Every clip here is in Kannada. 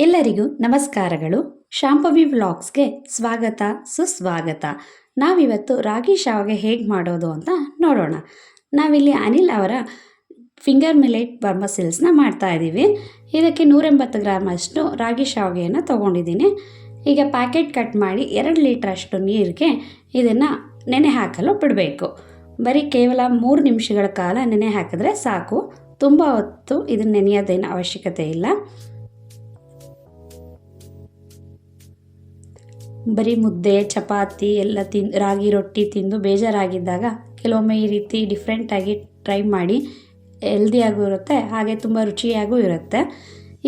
ಎಲ್ಲರಿಗೂ ನಮಸ್ಕಾರಗಳು. ಶಾಂಭವಿ ವ್ಲಾಗ್ಸ್ಗೆ ಸ್ವಾಗತ ಸುಸ್ವಾಗತ. ನಾವಿವತ್ತು ರಾಗಿ ಶಾವಿಗೆ ಹೇಗೆ ಮಾಡೋದು ಅಂತ ನೋಡೋಣ. ನಾವಿಲ್ಲಿ ಅನಿಲ್ ಅವರ ಫಿಂಗರ್ ಮಿಲೆಟ್ ವರ್ಮಸೆಲ್ಸ್ನ ಮಾಡ್ತಾ ಇದ್ದೀವಿ. ಇದಕ್ಕೆ 180 ಗ್ರಾಮ್ ಅಷ್ಟು ರಾಗಿ ಶಾವಿಗೆಯನ್ನು ತೊಗೊಂಡಿದ್ದೀನಿ. ಈಗ ಪ್ಯಾಕೆಟ್ ಕಟ್ ಮಾಡಿ 2 ಲೀಟ್ರ್ ಅಷ್ಟು ನೀರಿಗೆ ಇದನ್ನು ನೆನೆ ಹಾಕಲು ಬಿಡಬೇಕು. ಬರೀ ಕೇವಲ 3 ನಿಮಿಷಗಳ ಕಾಲ ನೆನೆ ಹಾಕಿದ್ರೆ ಸಾಕು. ತುಂಬ ಹೊತ್ತು ಇದನ್ನು ನೆನೆಯೋದೇನು ಅವಶ್ಯಕತೆ ಇಲ್ಲ. ಬರೀ ಮುದ್ದೆ ಚಪಾತಿ ಎಲ್ಲ ರಾಗಿ ರೊಟ್ಟಿ ತಿಂದು ಬೇಜಾರಾಗಿದ್ದಾಗ ಕೆಲವೊಮ್ಮೆ ಈ ರೀತಿ ಡಿಫ್ರೆಂಟಾಗಿ ಟ್ರೈ ಮಾಡಿ. ಹೆಲ್ದಿಯಾಗೂ ಇರುತ್ತೆ, ಹಾಗೆ ತುಂಬ ರುಚಿಯಾಗೂ ಇರುತ್ತೆ.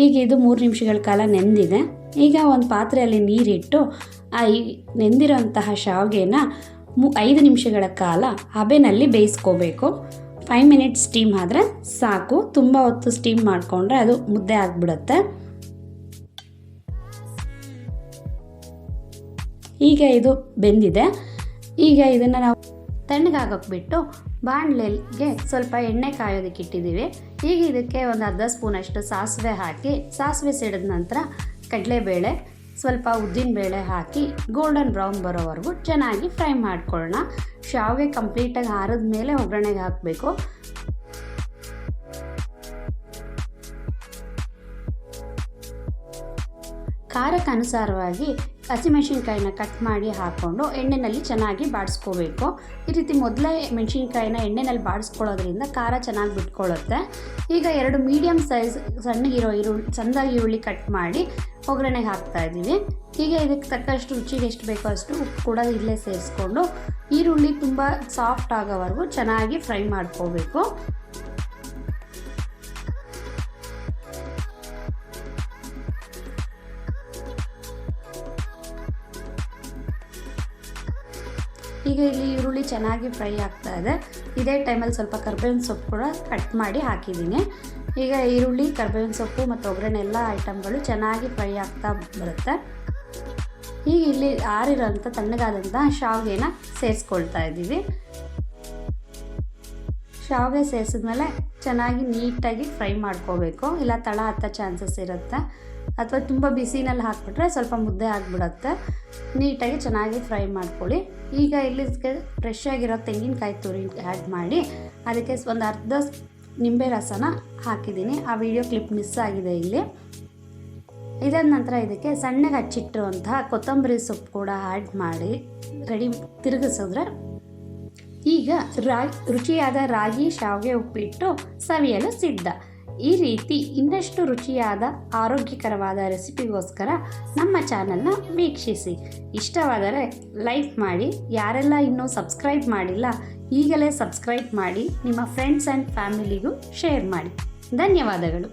ಈಗ ಇದು 3 ನಿಮಿಷಗಳ ಕಾಲ ನೆಂದಿದೆ. ಈಗ ಒಂದು ಪಾತ್ರೆಯಲ್ಲಿ ನೀರಿಟ್ಟು ಈ ನೆಂದಿರೋಂತಹ ಶಾವಿಗೆನ 5 ನಿಮಿಷಗಳ ಕಾಲ ಹಬೆನಲ್ಲಿ ಬೇಯಿಸ್ಕೋಬೇಕು. 5 ಮಿನಿಟ್ಸ್ ಸ್ಟೀಮ್ ಆದರೆ ಸಾಕು. ತುಂಬ ಹೊತ್ತು ಸ್ಟೀಮ್ ಮಾಡಿಕೊಂಡ್ರೆ ಅದು ಮುದ್ದೆ ಆಗಿಬಿಡುತ್ತೆ. ಈಗ ಇದು ಬೆಂದಿದೆ. ಈಗ ಇದನ್ನು ನಾವು ತಣ್ಣಗಾಗೋಕ್ಕೆ ಬಿಟ್ಟು ಬಾಣಲೆಗೆ ಸ್ವಲ್ಪ ಎಣ್ಣೆ ಕಾಯೋದಕ್ಕೆ ಇಟ್ಟಿದ್ದೀವಿ. ಈಗ ಇದಕ್ಕೆ ಒಂದು ಅರ್ಧ ಸ್ಪೂನಷ್ಟು ಸಾಸಿವೆ ಹಾಕಿ, ಸಾಸಿವೆ ಸಿಡಿದ ನಂತರ ಕಡಲೆಬೇಳೆ, ಸ್ವಲ್ಪ ಉದ್ದಿನಬೇಳೆ ಹಾಕಿ ಗೋಲ್ಡನ್ ಬ್ರೌನ್ ಬರೋವರೆಗೂ ಚೆನ್ನಾಗಿ ಫ್ರೈ ಮಾಡ್ಕೊಳ್ಳೋಣ. ಶಾವಿಗೆ ಕಂಪ್ಲೀಟಾಗಿ ಆರಿದ ಮೇಲೆ ಒಗ್ಗರಣೆಗೆ ಹಾಕಬೇಕು. ಖಾರಕ್ಕೆ ಅನುಸಾರವಾಗಿ ಹಸಿಮೆಣಸಿನ್ಕಾಯಿನ ಕಟ್ ಮಾಡಿ ಹಾಕ್ಕೊಂಡು ಎಣ್ಣೆಯಲ್ಲಿ ಚೆನ್ನಾಗಿ ಬಾಡಿಸ್ಕೋಬೇಕು. ಈ ರೀತಿ ಮೊದಲೇ ಮೆಣಸಿನ್ಕಾಯಿನ ಎಣ್ಣೆಯಲ್ಲಿ ಬಾಡಿಸ್ಕೊಳ್ಳೋದ್ರಿಂದ ಖಾರ ಚೆನ್ನಾಗಿ ಬಿಟ್ಕೊಳ್ಳುತ್ತೆ. ಈಗ 2 ಮೀಡಿಯಮ್ ಸೈಜ್ ಸಣ್ಣಗಿರೋ ಸಣ್ಣದಾಗಿ ಈರುಳ್ಳಿ ಕಟ್ ಮಾಡಿ ಒಗ್ಗರಣೆಗೆ ಹಾಕ್ತಾಯಿದ್ದೀವಿ. ಈಗ ಇದಕ್ಕೆ ತಕ್ಕಷ್ಟು ರುಚಿಗೆ ಎಷ್ಟು ಬೇಕೋ ಅಷ್ಟು ಉಪ್ಪು ಕೂಡ ಇಲ್ಲೇ ಸೇರಿಸ್ಕೊಂಡು ಈರುಳ್ಳಿ ತುಂಬ ಸಾಫ್ಟ್ ಆಗೋವರೆಗೂ ಚೆನ್ನಾಗಿ ಫ್ರೈ ಮಾಡ್ಕೋಬೇಕು. ಈಗ ಇಲ್ಲಿ ಈರುಳ್ಳಿ ಚೆನ್ನಾಗಿ ಫ್ರೈ ಆಗ್ತಾ ಇದೆ. ಇದೇ ಟೈಮಲ್ಲಿ ಸ್ವಲ್ಪ ಕರ್ಬೇವಿನ ಸೊಪ್ಪು ಕೂಡ ಕಟ್ ಮಾಡಿ ಹಾಕಿದ್ದೀನಿ. ಈಗ ಈರುಳ್ಳಿ, ಕರ್ಬೇವಿನ ಸೊಪ್ಪು ಮತ್ತು ಒಗ್ಗರಣೆ ಎಲ್ಲ ಐಟಮ್ಗಳು ಚೆನ್ನಾಗಿ ಫ್ರೈ ಆಗ್ತಾ ಬರುತ್ತೆ. ಈಗ ಇಲ್ಲಿ ಆರಿರೋಂಥ ತಣ್ಣಗಾದಂಥ ಶಾವಿಗೆನ ಸೇರಿಸ್ಕೊಳ್ತಾ ಇದ್ದೀವಿ. ಶಾವಿಗೆ ಸೇರಿಸಿದ್ಮೇಲೆ ಚೆನ್ನಾಗಿ ನೀಟಾಗಿ ಫ್ರೈ ಮಾಡ್ಕೋಬೇಕು, ಇಲ್ಲ ತಳ ಹತ್ತೋ ಚಾನ್ಸಸ್ ಇರುತ್ತೆ. ಅಥವಾ ತುಂಬ ಬಿಸಿನಲ್ಲಿ ಹಾಕ್ಬಿಟ್ರೆ ಸ್ವಲ್ಪ ಮುದ್ದೆ ಆಗಿಬಿಡುತ್ತೆ. ನೀಟಾಗಿ ಚೆನ್ನಾಗಿ ಫ್ರೈ ಮಾಡ್ಕೊಳ್ಳಿ. ಈಗ ಇಲ್ಲಿ ಫ್ರೆಶ್ ಆಗಿರೋ ತೆಂಗಿನಕಾಯಿ ತುರಿ ಆ್ಯಡ್ ಮಾಡಿ ಅದಕ್ಕೆ ಒಂದು ಅರ್ಧ ನಿಂಬೆ ರಸನ ಹಾಕಿದ್ದೀನಿ. ಆ ವಿಡಿಯೋ ಕ್ಲಿಪ್ ಮಿಸ್ ಆಗಿದೆ ಇಲ್ಲಿ. ಇದಾದ ನಂತರ ಇದಕ್ಕೆ ಸಣ್ಣಗೆ ಹಚ್ಚಿಟ್ಟಿರುವಂತಹ ಕೊತ್ತಂಬರಿ ಸೊಪ್ಪು ಕೂಡ ಆ್ಯಡ್ ಮಾಡಿ ರೆಡಿ ತಿರುಗಿಸಿದ್ರೆ ಈಗ ರುಚಿಯಾದ ರಾಗಿ ಶಾವಿಗೆ ಉಪ್ಪಿಟ್ಟು ಸವಿಯಲು ಸಿದ್ಧ. ಈ ರೀತಿ ಇನ್ನಷ್ಟು ರುಚಿಯಾದ ಆರೋಗ್ಯಕರವಾದ ರೆಸಿಪಿಗೋಸ್ಕರ ನಮ್ಮ ಚಾನಲ್ನ ವೀಕ್ಷಿಸಿ. ಇಷ್ಟವಾದರೆ ಲೈಕ್ ಮಾಡಿ. ಯಾರೆಲ್ಲ ಇನ್ನೂ ಸಬ್ಸ್ಕ್ರೈಬ್ ಮಾಡಿಲ್ಲ ಈಗಲೇ ಸಬ್ಸ್ಕ್ರೈಬ್ ಮಾಡಿ. ನಿಮ್ಮ ಫ್ರೆಂಡ್ಸ್ ಆ್ಯಂಡ್ ಫ್ಯಾಮಿಲಿಗೂ ಶೇರ್ ಮಾಡಿ. ಧನ್ಯವಾದಗಳು.